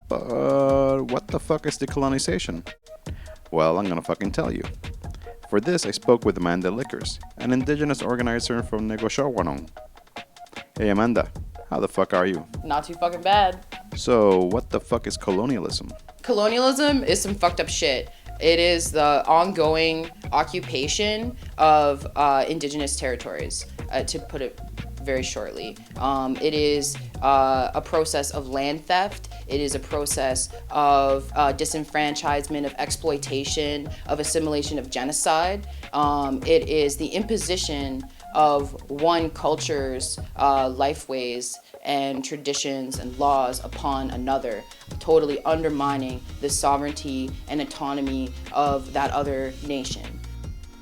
But what the fuck is decolonization? Well, I'm gonna fucking tell you. For this, I spoke with Amanda Lickers, an indigenous organizer from Nogojiwanong. Hey Amanda, how the fuck are you? Not too fucking bad. So, what the fuck is colonialism? Colonialism is some fucked up shit. It is the ongoing occupation of indigenous territories, to put it very shortly. It is a process of land theft. It is a process of disenfranchisement, of exploitation, of assimilation, of genocide. It is the imposition of one culture's lifeways and traditions and laws upon another, totally undermining the sovereignty and autonomy of that other nation.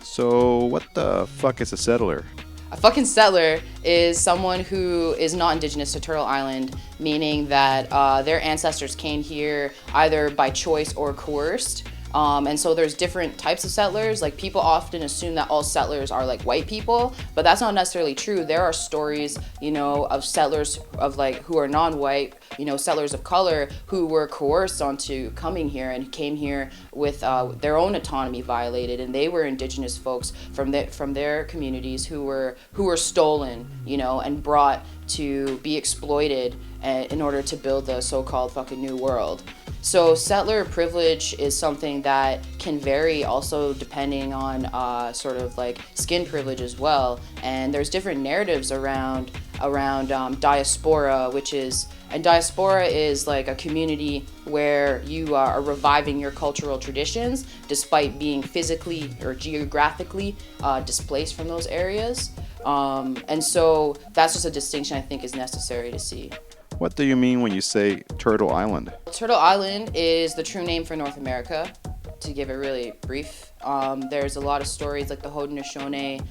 So, what the fuck is a settler? A fucking settler is someone who is not indigenous to Turtle Island, meaning that their ancestors came here either by choice or coerced. And so there's different types of settlers. Like, people often assume that all settlers are like white people, but that's not necessarily true. There are stories, of settlers of like who are non-white, settlers of color who were coerced onto coming here and came here with their own autonomy violated, and they were indigenous folks from their communities who were stolen, and brought to be exploited in order to build the so-called fucking new world. So settler privilege is something that can vary also depending on sort of like skin privilege as well. And there's different narratives around diaspora, diaspora is like a community where you are reviving your cultural traditions despite being physically or geographically displaced from those areas. And so that's just a distinction I think is necessary to see. What do you mean when you say Turtle Island? Turtle Island is the true name for North America, to give it really brief. There's a lot of stories like the Haudenosaunee.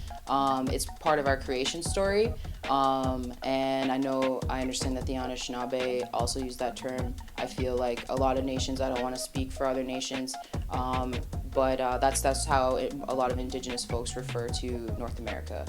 It's part of our creation story. And I understand that the Anishinaabe also use that term. I feel like a lot of nations, I don't want to speak for other nations, but that's how a lot of indigenous folks refer to North America.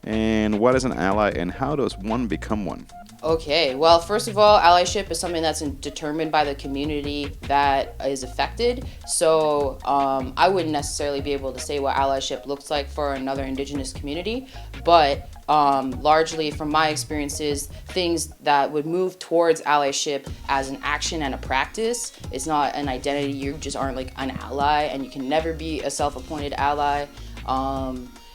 And what is an ally and how does one become one? Okay, well, first of all, allyship is something that's determined by the community that is affected. So I wouldn't necessarily be able to say what allyship looks like for another indigenous community, but largely from my experiences, things that would move towards allyship as an action and a practice. It's not an identity. You just aren't like an ally, and you can never be a self-appointed ally.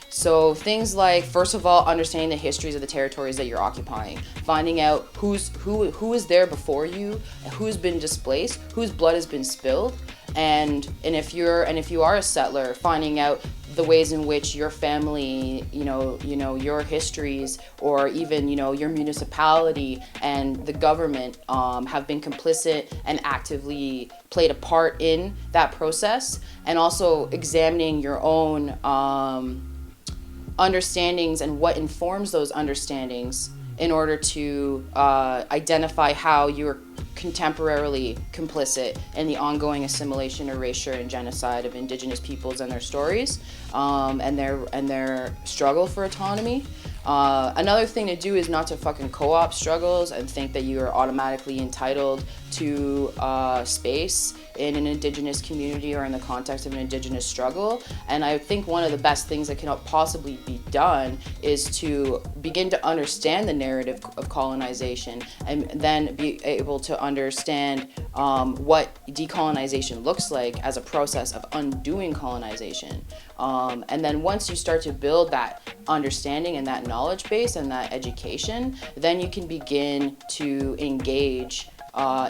So things like, first of all, understanding the histories of the territories that you're occupying, finding out who is there before you, who's been displaced, whose blood has been spilled, and if you are a settler, finding out the ways in which your family, your histories, or even your municipality and the government have been complicit and actively played a part in that process, and also examining your own understandings and what informs those understandings in order to identify how you're contemporarily complicit in the ongoing assimilation, erasure, and genocide of indigenous peoples and their stories, and their struggle for autonomy. Another thing to do is not to fucking co-op struggles and think that you are automatically entitled to space in an indigenous community or in the context of an indigenous struggle. And I think one of the best things that can possibly be done is to begin to understand the narrative of colonization, and then be able to understand what decolonization looks like as a process of undoing colonization. And then once you start to build that understanding and that knowledge base and that education, then you can begin to engage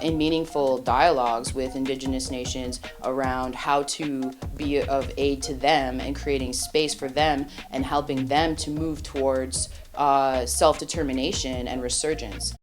in meaningful dialogues with indigenous nations around how to be of aid to them and creating space for them and helping them to move towards self-determination and resurgence.